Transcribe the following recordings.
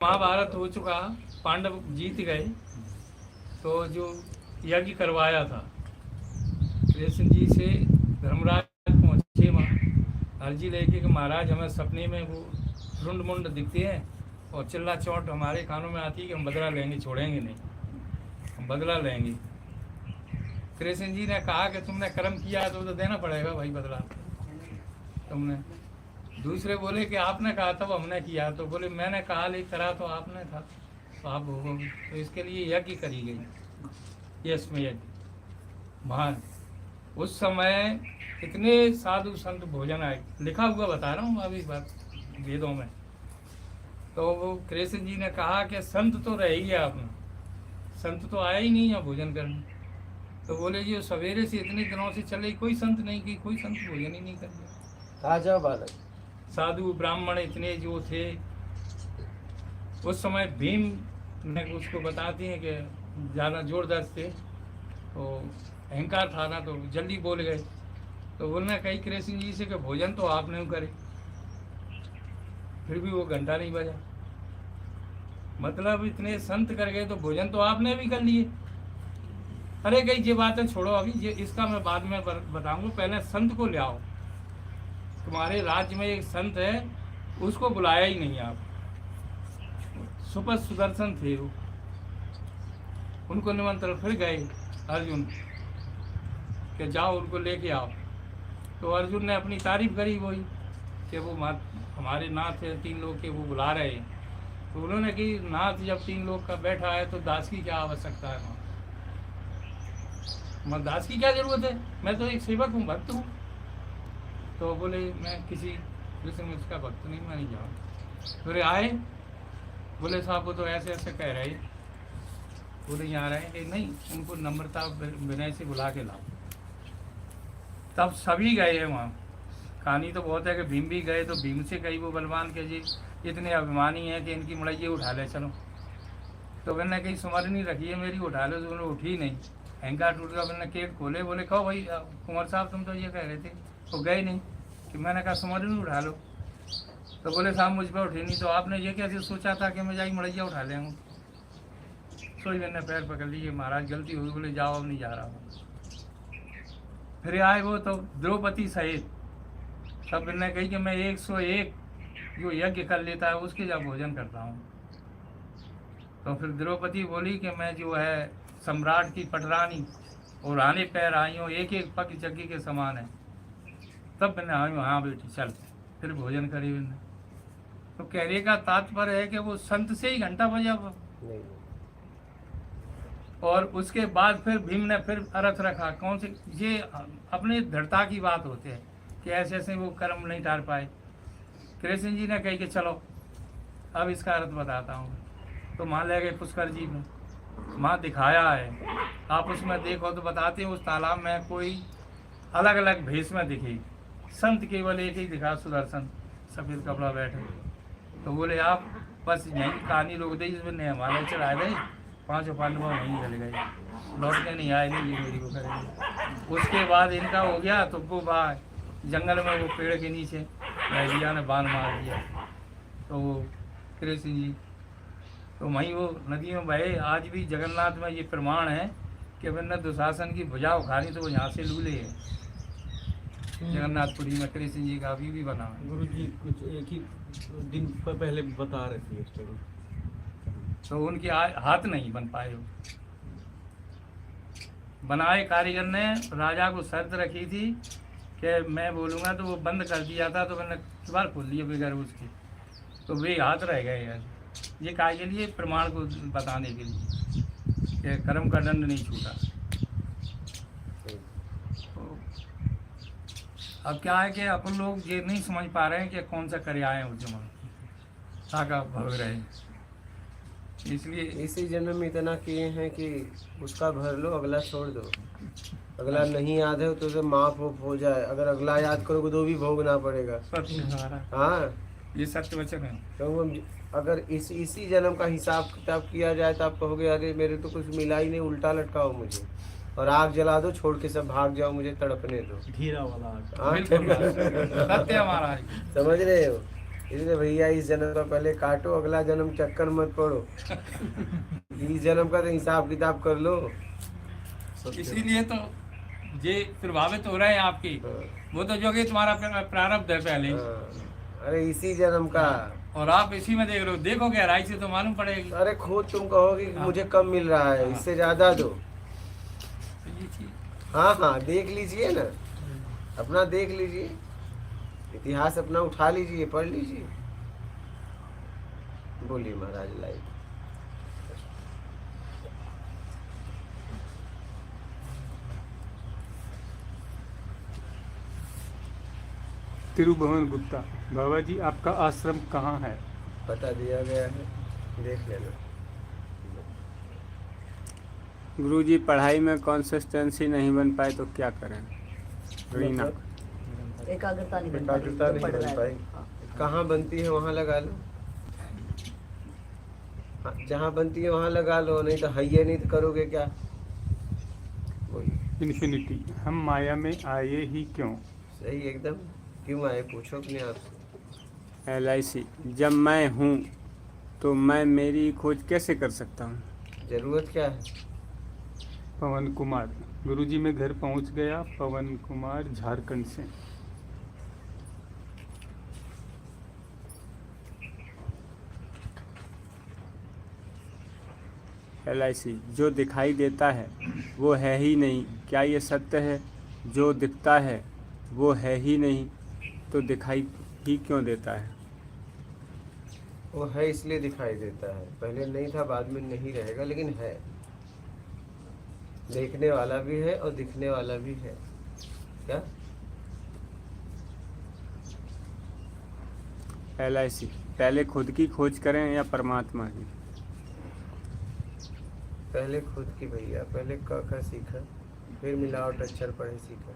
महाभारत हो चुका, पांडव जीत गए, तो जो यज्ञ करवाया था कृष्ण जी से धर्मराज पहुँचे वहाँ अर्जी लेके कि महाराज हमें सपने में वो रुंड मुंड दिखते हैं और चिल्ला चोट हमारे कानों में आती है कि हम बदला लेंगे, छोड़ेंगे नहीं, हम बदला लेंगे। कृष्ण जी ने कहा कि तुमने कर्म किया तो देना पड़ेगा भाई बदला तुमने। दूसरे बोले कि आपने कहा था वो हमने किया, तो बोले मैंने कहा ले करा तो आपने था तो आप भोगोगे, तो इसके लिए यज्ञ करी गई, यज्ञ महान। उस समय इतने साधु संत भोजन आए, लिखा हुआ बता रहा हूँ अभी बात वेदों में। तो वो कृष्ण जी ने कहा कि संत तो रह ही गया आपने, संत तो आया ही नहीं है भोजन करने। तो बोले जी सवेरे से इतने दिनों से चले कोई संत नहीं की, कोई संत भोजन ही नहीं कर दिया। राजा बालक साधु ब्राह्मण इतने जो थे उस समय, भीम ने उसको बताते हैं कि ज़्यादा जोरदार थे तो अहंकार था ना, तो जल्दी बोल गए। तो बोलना कही कृष्ण जी से कि भोजन तो आपने करे, फिर भी वो घंटा नहीं बजा। मतलब इतने संत कर गए तो भोजन तो आपने भी कर लिए। अरे कई ये बातें छोड़ो, अभी ये इसका मैं बाद में बताऊंगा, पहले संत को ले आओ। तुम्हारे राज्य में एक संत है, उसको बुलाया ही नहीं आप। सुपर सुदर्शन थे वो, उनको निमंत्रण, फिर गए अर्जुन कि जाओ उनको लेके आओ। तो अर्जुन ने अपनी तारीफ करी वही कि वो हमारे नाथ है 3 लोग के, वो बुला रहे हैं। तो उन्होंने कि नाथ जब 3 लोग का बैठा है तो दास की क्या आवश्यकता है, मैं दास की क्या जरूरत है, मैं तो एक सेवक हूँ, भक्त हूँ। तो बोले मैं किसी कृष्ण में उसका भक्त नहीं, मैं नहीं जाऊँ। बोले आए, बोले साहब वो तो ऐसे ऐसे कह रहे, बोले यहाँ रहे कि नहीं, उनको नम्रता विनय से बुला के लाओ। तब सभी गए हैं वहाँ। कहानी तो बहुत है कि भीम भी गए, तो भीम से कही वो बलवान के जी इतने अभिमानी हैं कि इनकी मड़ैये उठा ले चलो। तो मैंने कहीं सुमरनी रखी है मेरी, उठा लो, तो उन्होंने उठी नहीं, अहंकार टूट गया। मैंने केट खोले, बोले कहो भाई कुंवर साहब तुम तो ये कह रहे थे, तो गए नहीं कि मैंने कहा सुमरनी उठा लो। तो बोले साहब मुझ पर उठी नहीं, तो आपने ये कैसे सोचा था कि मैं जाई मड़ैया उठा लेंगे। सोई मैंने पैर पकड़ लिए, महाराज गलती हुई। बोले जाओ अब नहीं जा रहा हूँ। फिर आए वो तो द्रौपदी सहित सब ने कही कि मैं 101 जो यज्ञ कर लेता है उसके जब भोजन करता हूँ। तो फिर द्रौपदी बोली कि मैं जो है सम्राट की पटरानी और आने पैर आई हूँ, एक एक पग जग्गी के समान है। तब मैंने आई हूँ, हाँ बेटी चल, फिर भोजन करी मैंने। तो कहने का तात्पर्य है कि वो संत से ही घंटा बजा वो। और उसके बाद फिर भीम ने फिर अर्थ रखा, कौन से, ये अपने दृढ़ता की बात होती है कि ऐसे ऐसे वो कर्म नहीं टाल पाए। कृष्ण जी ने कही कि चलो अब इसका अर्थ बताता हूँ। तो वहाँ ले गए पुष्कर जी में, वहाँ दिखाया है, आप उसमें देखो तो बताते हैं उस तालाब में कोई अलग अलग भेष में दिखे, संत केवल एक ही दिखा, सुदर्शन सफ़ेद कपड़ा बैठे। तो बोले आप बस यहीं कहानी रोक दी, इसमें हमारे चढ़ा गए, 5 पांडव वहीं चले गए, लौट के नहीं आए, नहीं ये मेरी को करेंगे। उसके बाद इनका हो गया तो वो जंगल में वो पेड़ के नीचे मैजिया ने बाण मार दिया। तो वो कृष्ण जी तो वहीं वो नदी में बहे। आज भी जगन्नाथ में ये प्रमाण है कि मैंने दुशासन की भुजा उखाड़ी तो वो यहाँ से लूले है। जगन्नाथपुरी में कृष्ण जी का अभी भी बना है। गुरु जी कुछ एक ही दिन पहले बता रहे थे स्टोरी, तो उनके हाथ नहीं बन पाए हो। बनाए कारीगर ने राजा को शर्त रखी थी कि मैं बोलूँगा तो वो बंद कर दिया था, तो मैंने किबार खोल दिया बगैर उसके, तो वे हाथ रह गए यार। ये काय के लिए, प्रमाण को बताने के लिए कि कर्म का दंड नहीं छूटा। तो अब क्या है कि अपन लोग ये नहीं समझ पा रहे हैं कि कौन सा करे आए हैं उस जमा ताका भग रहे हैं। इसलिए इसी जन्म में इतना किए हैं कि उसका भर लो, अगला छोड़ दो। अगला नहीं याद है तो माफ हो जाए, अगर अगला याद करोगे तो भी भोगना पड़ेगा। हाँ ये सत्य वचन है। तो अगर इसी जन्म का हिसाब किताब किया जाए तो आप कहोगे अरे मेरे तो कुछ मिला ही नहीं, उल्टा लटकाओ मुझे और आग जला दो, छोड़ के सब भाग जाओ, मुझे तड़पने दो। धीरा वाला सत्य हमारा समझ रहे हो? इसलिए भैया इस जन्म का पहले काटो, अगला जन्म चक्कर मत पड़ो। इस जन्म का तो हिसाब किताब कर लो। इसीलिए तो ये प्रभावित हो रहे हैं आपकी। हाँ, वो तो जो कि तुम्हारा प्रारब्ध है पहले ही। हाँ। अरे इसी जन्म का। और आप इसी में देख रहे हो, देखो गहराई से तो मालूम पड़ेगी। अरे खुद तुम कहोगे कि मुझे कम मिल रहा है, इससे ज्यादा दो। तो ये चीज हाँ हाँ, देख लीजिए ना, अपना देख लीजिए, इतिहास अपना उठा लीजिए, पढ़ लीजिए। बोलिए महाराज लाइव। तिरुभुवन गुप्ता, बाबा जी आपका आश्रम कहाँ है? बता दिया गया है, देख लेना। गुरुजी पढ़ाई में कंसिस्टेंसी नहीं बन पाए तो क्या करें? रीना, मतलब एकाग्रता नहीं बन एकाग्रता नहीं पढ़ बन रहा पाई। है। कहाँ बनती है वहाँ लगा लो। हाँ, जहाँ बनती है वहाँ लगा लो, नहीं तो हैये नहीं तो करोगे क्या? बोलिए। इन्फिनिटी, हम माया में आए ही क्यों? सही एकदम। क्यों आए पूछो अपने आप से। LIC, जब मैं हूँ तो मैं मेरी खोज कैसे कर सकता हूँ? जरूरत क्या है? पवन कुमार, गुरुजी मैं घर पहुंच गया। पवन कुमार झारखंड से। LIC, जो दिखाई देता है वो है ही नहीं, क्या ये सत्य है? जो दिखता है वो है ही नहीं तो दिखाई ही क्यों देता है? वो है इसलिए दिखाई देता है, पहले नहीं था बाद में नहीं रहेगा, लेकिन है। देखने वाला भी है और दिखने वाला भी है। क्या? LIC, पहले खुद की खोज करें या परमात्मा की? पहले खुद की भैया, पहले क ख सीखा, फिर मिलावट अक्षर पढ़े सीखा।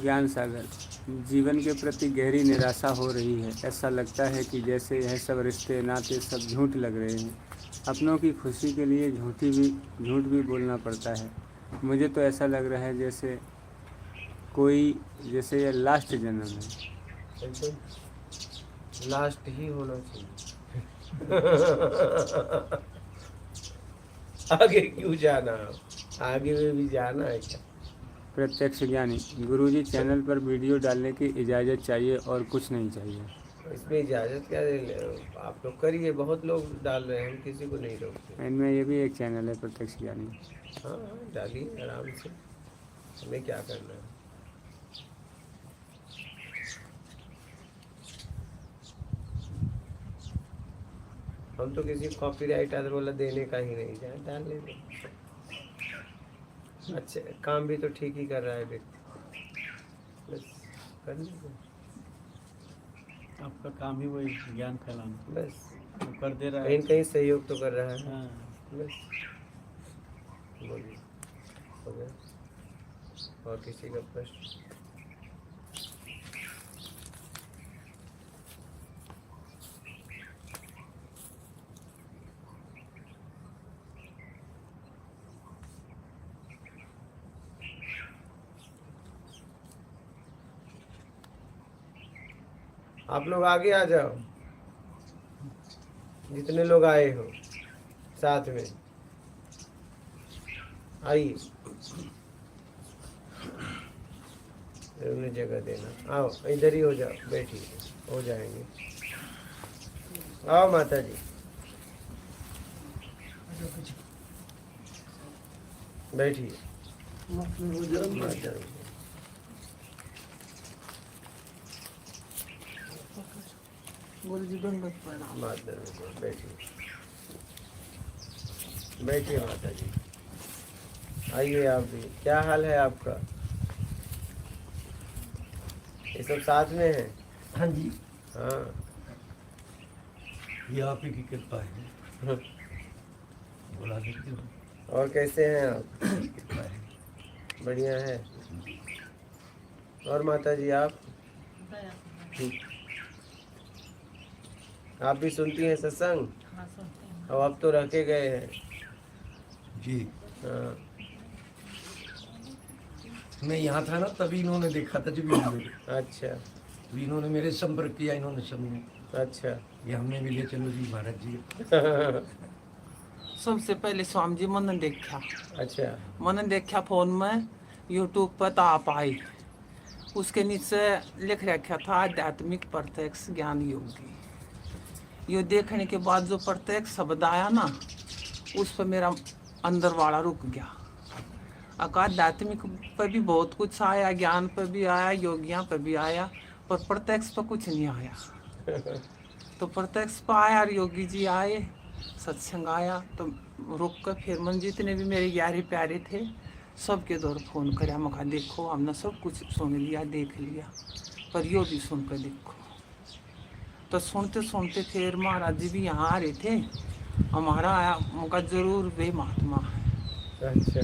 ज्ञान सागर, जीवन के प्रति गहरी निराशा हो रही है। ऐसा लगता है कि जैसे यह सब रिश्ते नाते सब झूठ लग रहे हैं। अपनों की खुशी के लिए झूठ भी बोलना पड़ता है। मुझे तो ऐसा लग रहा है जैसे यह लास्ट जन्म है। एकदम लास्ट ही होना चाहिए। आगे क्यों जाना? आगे में भी जाना है क्या? प्रत्यक्ष ज्ञानी, गुरुजी चैनल पर वीडियो डालने की इजाज़त चाहिए और कुछ नहीं चाहिए। इसमें इजाज़त क्या आप लोग करिए, बहुत लोग डाल रहे हैं, हम किसी को नहीं रोकते। इनमें ये भी एक चैनल है प्रत्यक्ष ज्ञानी। हाँ हाँ, डालिए आराम से, हमें क्या करना है। हम तो किसी कॉपीराइट आदर वाला देने का ही नहीं, जाए डाल लेंगे। अच्छा, काम भी तो ठीक ही कर रहा है व्यक्ति, बस कर लीजिए। आपका काम ही वही ज्ञान फैलाना, बस वो कर दे रहा कहीं है। कहीं सहयोग तो कर रहा है। हाँ, बस बोलिए, हो गया? और किसी का प्रश्न? आप लोग आगे आ जाओ, जितने लोग आए हो साथ में आइए, उन्हें जगह देना। आओ इधर ही हो जाओ, बैठिए, हो जाएंगे। आओ माता जी, बैठिए। माता जी, गुरु जी दंडवत प्रणाम। माता जी, बैठिए। बैठिए माता जी, आइए आप भी। क्या हाल है आपका? ये सब साथ में है? हाँ जी, हाँ। ये आप ही की कृपा है, बुला देते हो। और कैसे हैं आप? कृपा है। बढ़िया है। और माता जी आप भी सुनती हैं सत्संग? अब आप तो रह के गए हैं। जी, हाँ। मैं यहाँ था ना, तभी इन्होंने देखा था जब अच्छा इन्होंने मेरे संपर्क किया, इन्होंने समझ अच्छा। ये हमें भी ले चलो जी महाराज जी। सबसे पहले स्वामी जी मैंने देखा, अच्छा फोन में यूट्यूब पर तो आप आई, उसके नीचे लिख रखा था आध्यात्मिक प्रत्यक्ष ज्ञान योगी। ये देखने के बाद जो प्रत्यक्ष शब्द आया ना, उस पर मेरा अंदर वाला रुक गया। आध्यात्मिक पर भी बहुत कुछ आया, ज्ञान पर भी आया, योगियां पर भी आया, पर प्रत्यक्ष पर कुछ नहीं आया। तो प्रत्यक्ष पर आया और योगी जी आए, सत्संग आया, तो रुक कर फिर मन जितने भी मेरे यारे प्यारे थे सबके दौर फोन कराया। मैं कहा देखो हमने सब कुछ सुन लिया, देख लिया, पर यो भी सुन कर देखो। तो सुनते सुनते फिर महाराज जी भी यहाँ आ रहे थे, हमारा आया, मौका जरूर वे महात्मा है। अच्छा।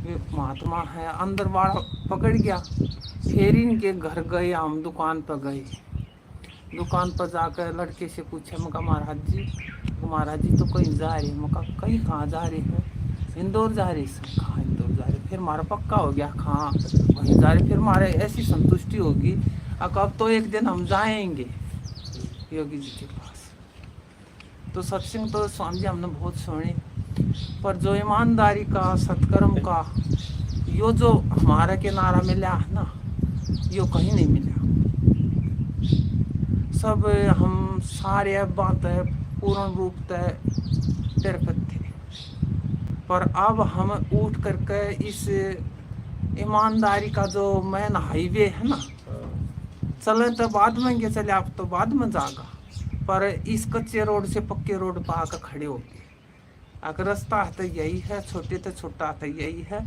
वे महात्मा है, अंदर वाला पकड़ गया। फिर इनके घर गए, हम दुकान पर गए। दुकान पर जाकर लड़के से पूछा, मैं कहा महाराज जी तो कहीं जा रहे हैं। मैं कहा कहीं कहाँ जा रहे हैं? इंदौर जा रहे हैं। कहाँ इंदौर जा रहे? फिर हमारा पक्का हो गया कहाँ वहीं जा रहे। फिर हमारे ऐसी संतुष्टि होगी, अब तो एक दिन हम जाएंगे योगी जी के पास। तो सत्संग तो स्वामी जी हमने बहुत सुने, पर जो ईमानदारी का, सत्कर्म का, यो जो हमारा के नारा मिला है ना, यो कहीं नहीं मिला। सब हम सारे बातें पूर्ण रूप से डरपत थे, पर अब हम उठ करके इस ईमानदारी का जो मेन हाईवे है ना, चले तो बाद में के चले, आप तो बाद में जागा, पर इस कच्चे रोड से पक्के रोड पर आकर खड़े हो गए। अगर रास्ता है तो यही है, छोटे तो छोटा तो यही है,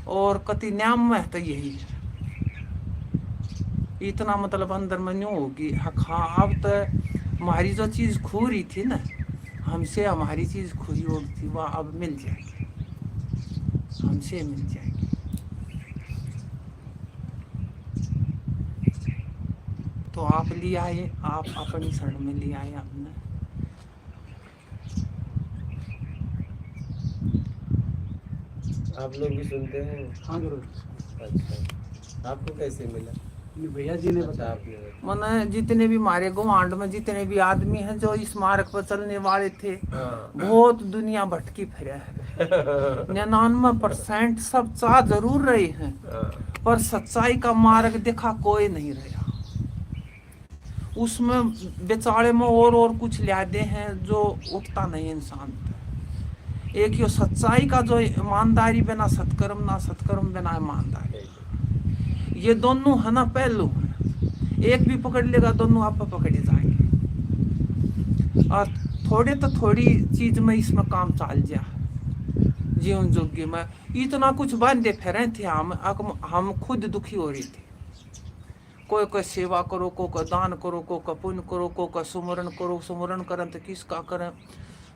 और कति न्याम में है तो यही है। इतना मतलब अंदर में न्यू होगी। हाँ अब तो हमारी जो चीज़ खो रही थी ना, हमसे हमारी चीज़ खोई और थी, वह अब मिल जाएगी, हमसे मिल जाएगी। तो आप ले आए, आप अपनी शरण में ले आए हमने। आप लोग भी सुनते हैं? हाँ गुरु, अच्छा। आपको कैसे मिला? भैया जी ने अच्छा, आपने बताया। मैंने जितने भी हमारे गुवांड में जितने भी आदमी हैं जो इस मार्ग पर चलने वाले थे, हाँ। बहुत दुनिया भटकी फिरे है। 99% सब चाह जरूर रहे हैं, हाँ। पर सच्चाई का मार्ग दिखा कोई नहीं रहा। उसमें बेचारे में और कुछ ल्यादे हैं जो उठता नहीं इंसान पे। एक यो सच्चाई का जो ईमानदारी बिना सत्कर्म, ना सत्कर्म बिना ईमानदारी, ये दोनों है ना पहलू है। एक भी पकड़ लेगा दोनों आप पकड़े जाएंगे। और थोड़े तो थोड़ी चीज में इसमें काम चाल जा, जीवन जोग्य में इतना कुछ बांधे फिरे थे हम खुद दुखी हो रही थी। कोई का सेवा करो, को का दान करो, को का पुण्य करो, को का सुमरण करो। सुमरण करें तो किसका करें?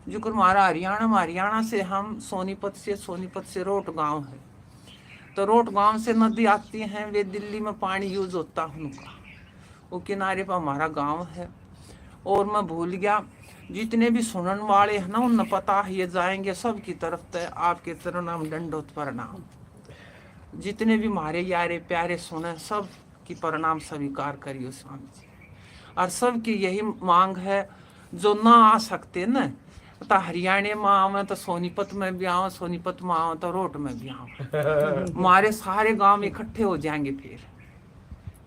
जिक्र हमारा हरियाणा से हम सोनीपत से रोट गांव है, तो रोट गांव से नदी आती हैं, वे दिल्ली में पानी यूज होता है उनका, वो किनारे पर हमारा गांव है। और मैं भूल गया, जितने भी सुनने वाले हैं ना उन्हें पता है, ये जाएंगे सब की तरफ तो आपके चरणों दंडोत प्रणाम। जितने भी हमारे यारे प्यारे सुने सब की प्रणाम स्वीकार करियो स्वामी जी। और सबकी यही मांग है, जो ना आ सकते न तो हरियाणा में आवे तो सोनीपत में भी आओ, सोनीपत में आओ तो रोट में भी आओ। हमारे सारे गांव इकट्ठे हो जाएंगे। फिर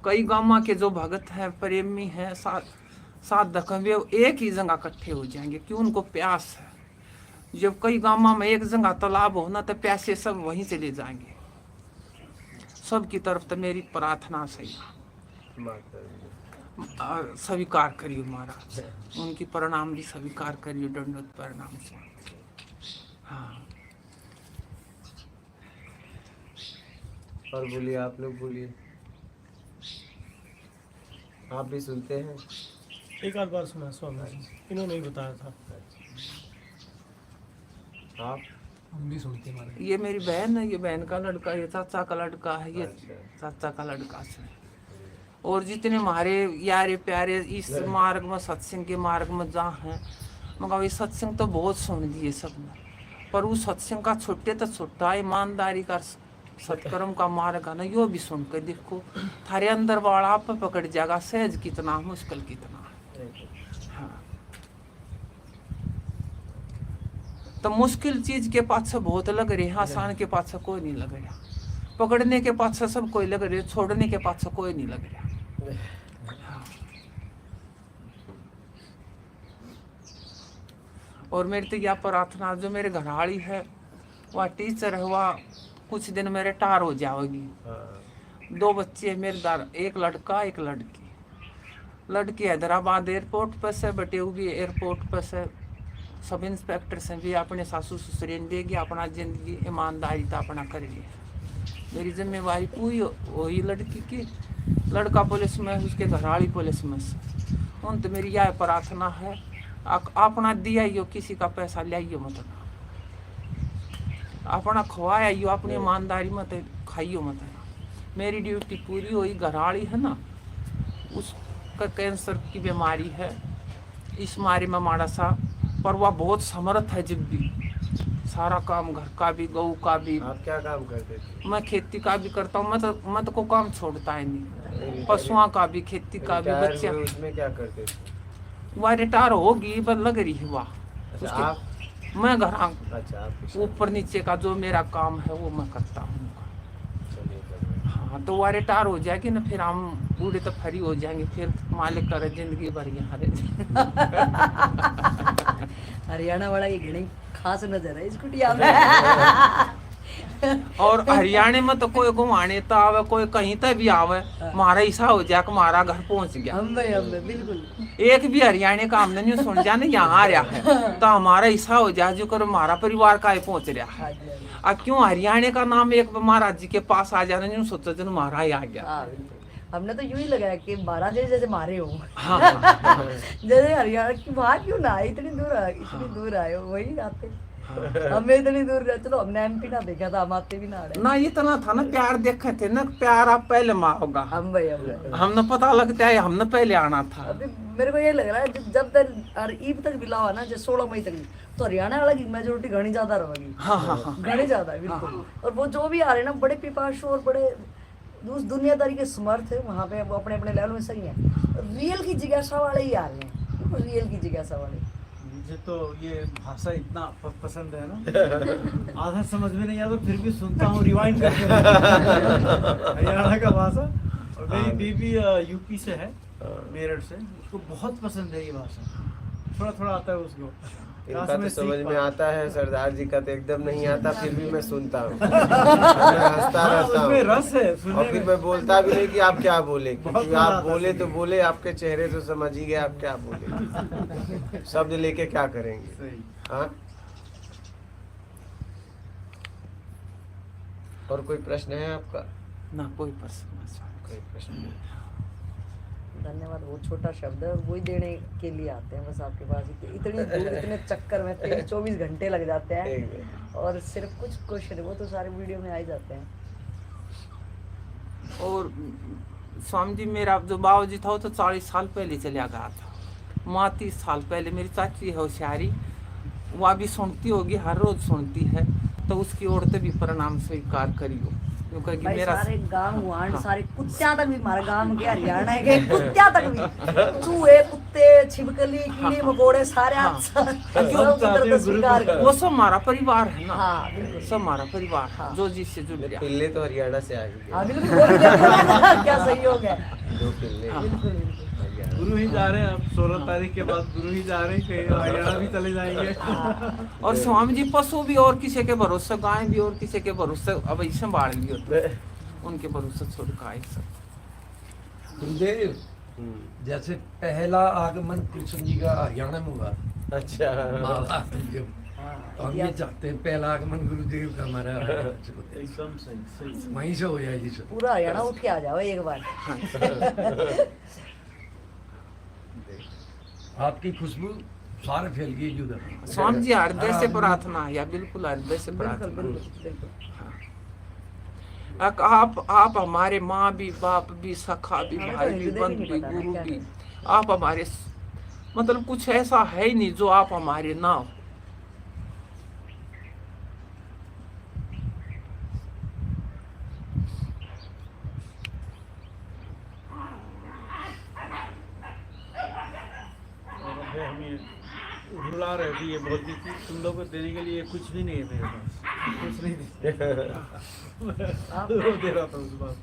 कई गांव के जो भगत हैं, प्रेमी हैं, साधक हैं, वे एक ही जगह इकट्ठे हो जाएंगे, क्यों? उनको प्यास है। जब कई गांव में एक जगह तालाब होना तो प्यासे सब वहीं चले जाएंगे। सबकी तरफ तो मेरी प्रार्थना सही स्वीकार करियो महाराज, उनकी प्रणाम भी स्वीकार करियो, दंडोत प्रणाम से। हाँ। और बोलिए, आप लोग बोलिए, आप भी सुनते हैं? एक आध बार सुना स्वामी जी, इन्होंने ही बताया था। आप? हम भी सुनते हैं। ये मेरी बहन है, ये बहन का लड़का, ये चाचा का लड़का है, ये अच्छा। चाचा का लड़का है। और जितने हमारे यारे प्यारे इस मार्ग में, सत्संग के मार्ग में जहाँ हैं, मगर ये सत्संग तो बहुत सुन लिए सबने, पर वो सत्संग का छोटे तो छोटा ईमानदारी का सत्कर्म का मार्ग है ना, यो भी सुन कर देखो, थारे अंदर वाला आप पकड़ जाएगा, सहज कितना मुश्किल कितना है। हाँ, तो मुश्किल चीज के पाछे बहुत लग रहे हैं, आसान के पाछे कोई नहीं लग रहा, पकड़ने के पाछे सब कोई लग रहे, छोड़ने के पाछे कोई नहीं लग रहा। हाँ। और मेरी तो यह प्रार्थना, जो मेरे घरवाली है वह टीचर है, वह कुछ दिन मेरे टार हो जाएगी। हाँ। 2 बच्चे मेरे दार, एक लड़का एक लड़की। लड़की हैदराबाद एयरपोर्ट पर से, बटे भी एयरपोर्ट पर से, सब इंस्पेक्टर से भी अपने सासू ससुर देगी, अपना जिंदगी ईमानदारी तो अपना करेगी। मेरी जिम्मेवारी पूरी वही लड़की की, लड़का पुलिस में, उसके घरवाली पुलिस में से। उन तो मेरी यह प्रार्थना है, अपना दिया यो, किसी का पैसा लियाइयो मत, अपना खवाया यो, अपनी ईमानदारी मत खाइयो मत। मेरी ड्यूटी पूरी हुई। घरवाली है ना, उसका कैंसर की बीमारी है, इस मारी में माड़ा सा, पर वह बहुत समर्थ है, जब भी सारा काम घर का भी, गऊ का भी। आप क्या काम करते थे? मैं खेती का भी करता हूँ, मत को काम छोड़ता है नहीं, पशुओं का भी, खेती का भी, रिटायर बच्चे। हुए, उसमें क्या करते थे? वह रिटायर होगी, बस लग रही है वह। अच्छा, आप? मैं घर अच्छा, आप ऊपर नीचे का जो मेरा काम है वो मैं करता हूँ। चलिए, बढ़िया। हाँ, तो वह रिटायर हो जाएगी ना, फिर हम बूढ़े तो फ्री हो जाएंगे, फिर मालिक करे जिंदगी भर यहाँ हरियाणा वाला ये घणी खास नजर है इस कुटिया में। और हरियाणा में तो कोई घुमाने तो आवे, कोई कहीं तक भी आवे, हमारा ऐसा हो जाए कि हमारा घर पहुंच गया। हम बिल्कुल एक भी हरियाणा का हमने नहीं सुन जाने यहाँ आ रहा है, तो हमारा ऐसा हो जाए जो कर हमारा परिवार का ही पहुंच रहा है। हाँ जी, हाँ जी। अब क्यों हरियाणा का नाम एक महाराज जी के पास आ जाने, नहीं सोचा जन हमारा ही आ गया। हाँ, बिल्कुल। हमने तो यूं ही लगाया कि महाराज जैसे मारे हो। हाँ, जैसे हरियाणा की वहाँ क्यों ना आए, इतनी दूर आए हो, वही आते। हमें इतनी दूर गए, चलो हमने एमपी ना देखा था, हम आते भी ना रहे ना इतना था ना, प्यार देखे थे ना, प्यार आप पहले माँ होगा, हमने पता लगता है, हमने पहले आना था। अभी मेरे को ये लग रहा है जब तक ईद तक मिला हुआ ना, जैसे 16 मई तक, तो हरियाणा वाला की मेजोरिटी घनी ज्यादा रहेगी। हाँ, घनी ज्यादा है बिल्कुल। और वो जो भी आ रहे हैं ना, बड़े पिपाशु और बड़े दुनियादारी के समर्थ है, वहाँ पे वो अपने अपने लेवल में सही है। रियल की जिज्ञासा वाले ही आ रहे हैं, रियल की जिज्ञासा वाले। मुझे तो ये भाषा इतना पसंद है ना, आधा समझ में नहीं आता, फिर भी सुनता हूँ रिवाइंड करके। हरियाणा का भाषा। और मेरी बीबी यूपी से है, मेरठ से, उसको बहुत पसंद है ये भाषा, थोड़ा थोड़ा आता है उसको। इनका तो समझ में आता है, सरदार जी का तो एकदम नहीं आता, फिर भी मैं सुनता हूँ, हंसता रहता उसमें हूँ, रस है सुनने और फिर में। मैं बोलता भी नहीं कि आप क्या बोले, क्योंकि बहुत आप मजा आता बोले है। तो बोले, आपके चेहरे से समझ ही गए आप क्या बोले। शब्द लेके क्या करेंगे? सही। हाँ, और कोई प्रश्न है आपका? ना कोई प्रश्न, कोई प्रश्न नहीं। धन्यवाद। वो छोटा शब्द है, वही देने के लिए आते हैं बस आपके पास। इतनी दूर, इतने चक्कर में 23-24 घंटे लग जाते हैं, और सिर्फ कुछ क्वेश्चन वो तो सारे वीडियो में आ ही जाते हैं। और स्वामी जी, मेरा जो बाबू जी था वो तो 40 साल पहले चला गया था, माँ 30 साल पहले। मेरी चाची है होशियारी, वह भी सुनती होगी, हर रोज सुनती है, तो उसकी ओर से भी प्रणाम स्वीकार करियो, क्योंकि भाई मेरा सारे गांव वांड, हाँ। सारे कुत्तियां तक भी, हमारे गांव के हरियाणा के कुत्तियां तक भी, चूहे, कुत्ते, छिपकली, कीड़े मकोड़े, सारे हाँ। आप सब उधर तो स्वीकार करो। वो सब हमारा परिवार है ना। हाँ, बिल्कुल। सब हमारा परिवार है, हाँ। जो जिससे जुड़ गया। पिल्ले तो हरियाणा से आ हाँ, गए, बिल्कुल। वो भी देखो क्या सहयोग है। 2 पिल्ले बिल्कुल बिल्कुल। हरियाणा। गुरु ही जा रहे हैं, अब 16 तारीख के बाद गुरु ही जा रहे हैं, कहीं हरियाणा भी चले जाएंगे। और स्वामी जी, पशु भी और किसी के भरोसे, गाय भी और किसी के भरोसे, अब ऐसे बाढ़ भी होते, उनके भरोसे छोड़ का सब। गुरुदेव, जैसे पहला आगमन कृष्ण जी का हरियाणा में हुआ, अच्छा, महाराष्ट्र में, तो हम ये चाहते हैं पहला आगमन गुरुदेव का हमारा एकदम सही सही। वहीं से हो जाए जी सर। पूरा हरियाणा उठ के आ जाओ एक बार। आपकी खुशबू सारे फैल गई जी उधर। स्वामी जी हृदय से प्रार्थना या बिल्कुल हृदय से बिल्कुल प्रार्थना। बिल्कुल बिल्कुल। आप हमारे माँ भी, बाप भी, सखा भी, हमें तो भाई भी, हृदय बंधु नहीं भी, पता गुरु क्या भी, करें। आप हमारे मतलब कुछ ऐसा है ही नहीं जो आप हमारे ना हो। और अब हमें रुला रहे थे, ये बोलती थी तुम लोग को देने के लिए कुछ भी नहीं है मेरे पास, कुछ नहीं दे। आप रो दे रहा था उस बात,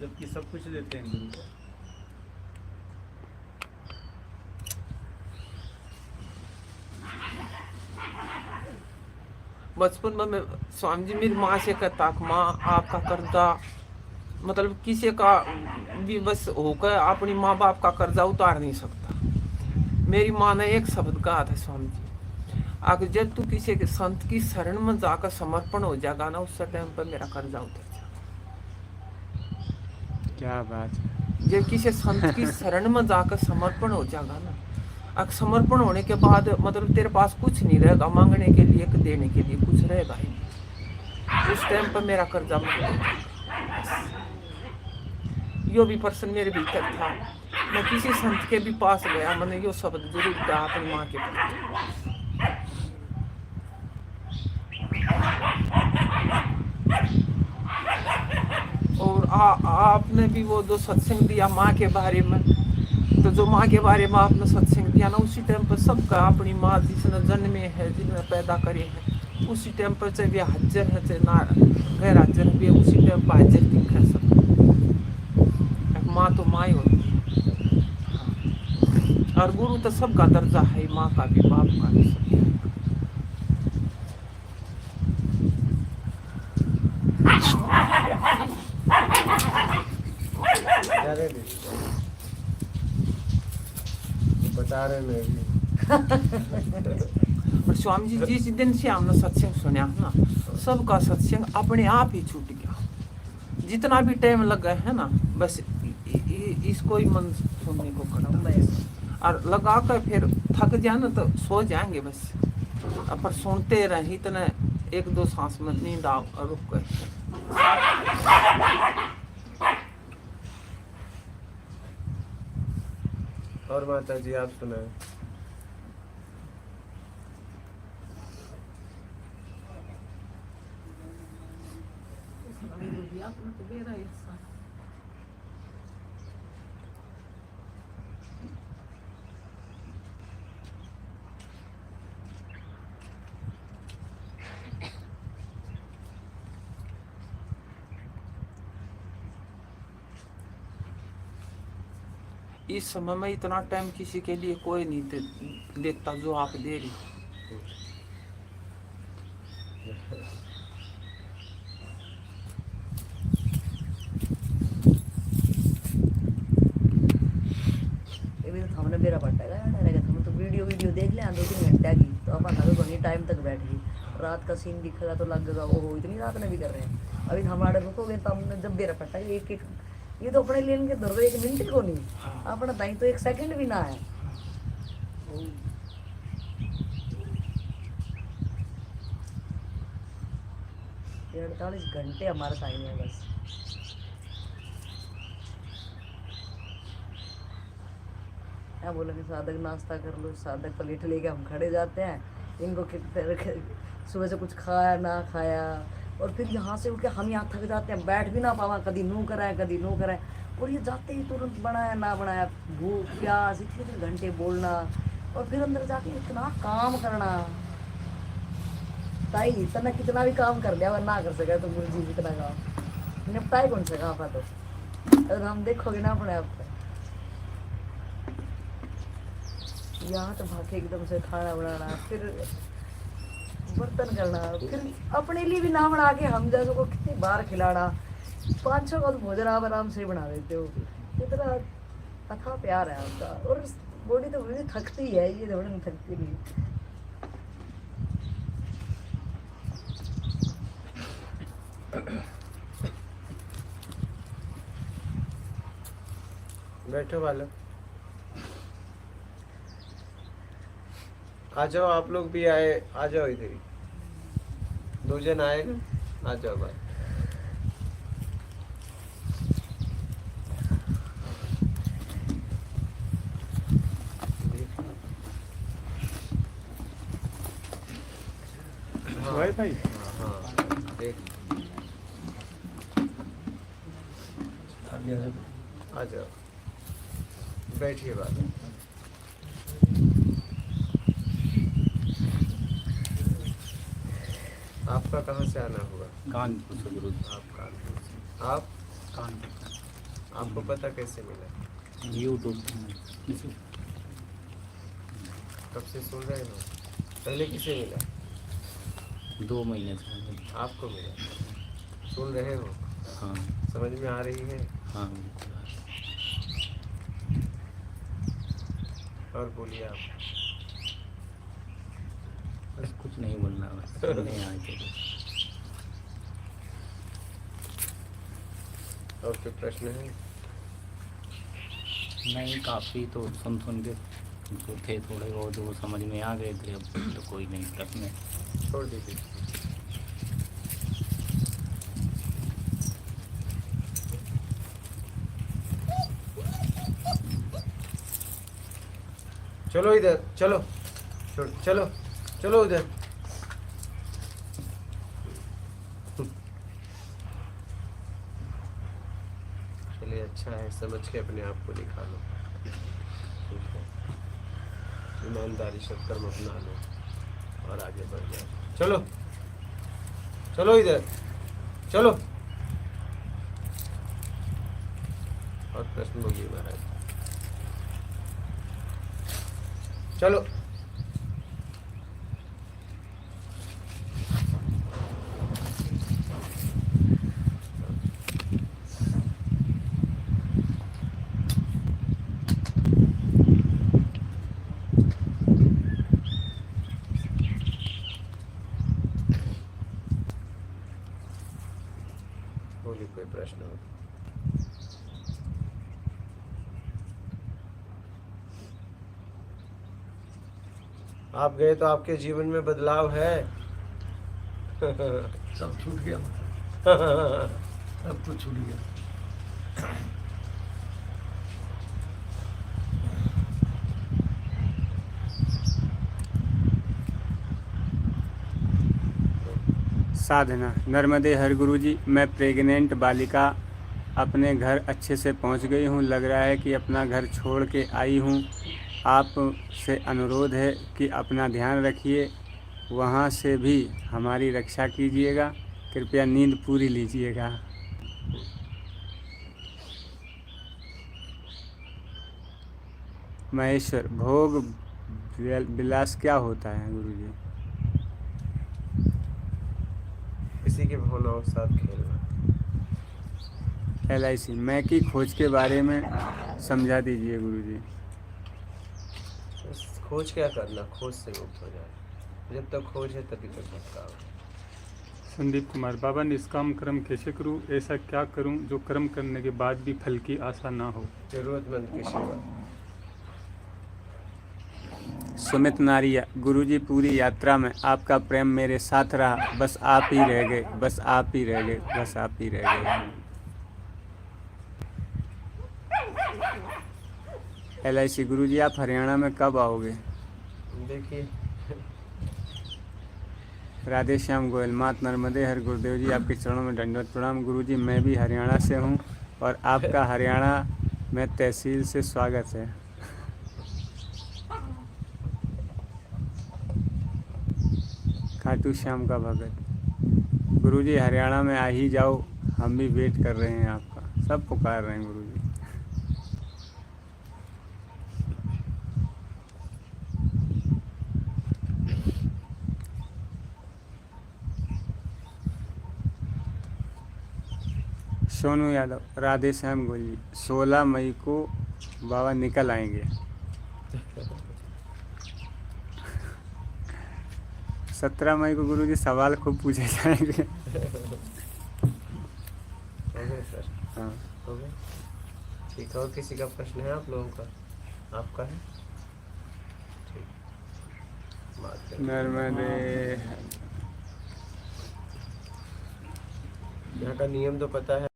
जबकि सब कुछ देते हैं गुरु को। बचपन में मैं स्वामी जी मेरी माँ से कहता कि माँ आपका कर्जा मतलब किसी का भी बस होकर अपनी माँ बाप का कर्जा उतार नहीं सकता। मेरी माँ ने एक शब्द कहा था स्वामी जी, अगर जब तू किसी के संत की शरण में जाकर समर्पण हो जाएगा ना उस टाइम पर मेरा कर्जा उतर जाएगा। क्या बात है। जब किसी संत की शरण में जाकर समर्पण हो जाएगा ना, अब समर्पण होने के बाद मतलब तेरे पास कुछ नहीं रहेगा मांगने के लिए, देने के लिए कुछ रहेगा ही नहीं। उस टाइम पर मेरा कर्जा यो भी पर्सन मेरे भीतर था। मैं किसी संत के भी पास गया, मैंने यो शब्द जरूर कहा अपनी माँ के प्रति। और आपने भी वो जो सत्संग दिया माँ के बारे में, तो जो माँ के बारे में आपने सत्संग दिया ना, उसी टाइम पर सबका अपनी माँ जिसने जन्मे है, जिसने पैदा करे है, उसी टाइम पर चाहे वे हाजिर है चाहे ना गैर हाजिर है, उसी टाइम पर हाजिर दिखा सब। माँ तो माँ ही होती है, और गुरु तो सबका दर्जा है, माँ का भी बाप का भी सब। बता रहे मैं भी। और स्वामी जी जिस दिन से हमने सत्संग सुना ना, सबका सत्संग अपने आप ही छूट गया। जितना भी टाइम लगा है ना, बस इसको ही मन सुनने को करता, और लगा कर फिर थक जाए ना तो सो जाएंगे बस, पर सुनते रहे इतने एक दो सांस में नींद आ रुक गए। और माता जी आप सुनाए। इस समय में इतना टाइम किसी के लिए कोई नहीं देता जो आप दे रही। हमने बेरा पट्टा हम तो वीडियो देख ले 2-3 घंटे की, तो अपन अगर टाइम तक बैठ गई, रात का सीन दिखेगा तो लगेगा ओहो इतनी रात में भी कर रहे हैं। अभी हमारे रुकोगे तो हमने जब बेरा पट्टा एक ये तो अपने लिए इनके दर 1 मिनट को नहीं, अपना दाई तो 1 सेकंड भी ना है। 48 घंटे हमारे टाइम है बस। क्या बोलेंगे, साधक नाश्ता कर लो, साधक प्लेट लेके हम खड़े जाते हैं, इनको कितने सुबह से कुछ खाया ना खाया, और फिर यहाँ से उठ के हम यहाँ थक जाते हैं, बैठ भी ना पावा, कभी नू कराए कभी नू कराए, और ये जाते ही तुरंत बनाया ना बनाया, भूख प्यास इतने घंटे बोलना, और फिर अंदर जाके इतना काम करना। ताई इतना कितना भी काम कर लिया वरना कर सका तो गुरु जी इतना काम निपटाए कौन सा काम तो, अगर हम देखोगे ना अपने आप पे यहाँ तो भागे एकदम से खाना बनाना, फिर बर्तन करना, फिर अपने लिए भी ना बना के हम जैसे को कितनी बार खिलाना, 5-6 का भोजन आप आराम से बना देते हो, इतना अथा प्यार है आपका। और बॉडी तो थकती है, ये थोड़ी थकती नहीं। बैठो बालक, आ जाओ, आप लोग भी आए, आ जाओ इधर ही, 2 जन आए ना, आ जाओ बालक। भाई भाई हाँ देख, आ जाओ, बैठिए बालक। आपका कहाँ से आना होगा? कानपुर से गुरु जी। आप कानपुर से। आप? कानपुर से। आपको पता कैसे मिला? यूट्यूब कब से सुन रहे हो? पहले किसे मिला? 2 महीने से। आपको मिला, सुन रहे हो? हाँ समझ में आ रही है? हाँ। और बोलिए आप। बस कुछ नहीं बोलना, बस सुनने आए थे। और कोई प्रश्न है? नहीं, काफ़ी तो सुन के जो थे थोड़े वो जो समझ में आ गए थे, अब तो कोई नहीं प्रश्न है। छोड़ दीजिए। चलो इधर, चलो, चलो चलो उधर। चलिए, अच्छा है, समझ के अपने आप को निकालो, ठीक है, ईमानदारी सत्कर्म अपना लो और आगे बढ़ जाओ। चलो चलो इधर, चलो। और प्रश्न बोलिए महाराज। चलो। बोलिए, कोई प्रश्न हो? आप गए तो आपके जीवन में बदलाव है। सब छूट गया, सब कुछ छूट गया। साधना। नर्मदे हर गुरु जी, मैं प्रेग्नेंट बालिका अपने घर अच्छे से पहुंच गई हूं। लग रहा है कि अपना घर छोड़ के आई हूं। आप से अनुरोध है कि अपना ध्यान रखिए, वहां से भी हमारी रक्षा कीजिएगा। कृपया नींद पूरी लीजिएगा। महेश्वर, भोग विलास क्या होता है गुरु जी? किसी के भावनाओं के साथ खेलना। LIC, मैं की खोज के बारे में समझा दीजिए गुरु जी। खोज क्या करना, खोज से मुक्त हो जाए। जब तक खोज है तभी तक भटकाव। संदीप कुमार, बाबा निष्काम कर्म कैसे करूं? ऐसा क्या करूं जो कर्म करने के बाद भी फल की आशा ना हो? जरूरतमंद की सेवा। सुमित नारिया, गुरुजी पूरी यात्रा में आपका प्रेम मेरे साथ रहा, बस आप ही रह गए, बस आप ही रह गए, बस आप ही रह गए। LIC, गुरुजी आप हरियाणा में कब आओगे? देखिए, राधे श्याम गोयल, मात नर्मदे हर गुरुदेव जी, आपके चरणों में दंडवत प्रणाम। गुरुजी मैं भी हरियाणा से हूँ और आपका हरियाणा में तहसील से स्वागत है। खाटू श्याम का भगत, गुरुजी हरियाणा में आ ही जाओ, हम भी वेट कर रहे हैं आपका, सब पुकार रहे हैं गुरुजी। सोनू यादव, राधे श्याम गोली, 16 मई को बाबा निकल आएंगे। 17 मई को गुरुजी सवाल खूब पूछे जाएंगे। गए सर? हाँ। हो गए? ठीक है, और किसी का प्रश्न है आप लोगों का? आपका है? ठीक, बात करें। नर्मदे। यहाँ का नियम तो पता है।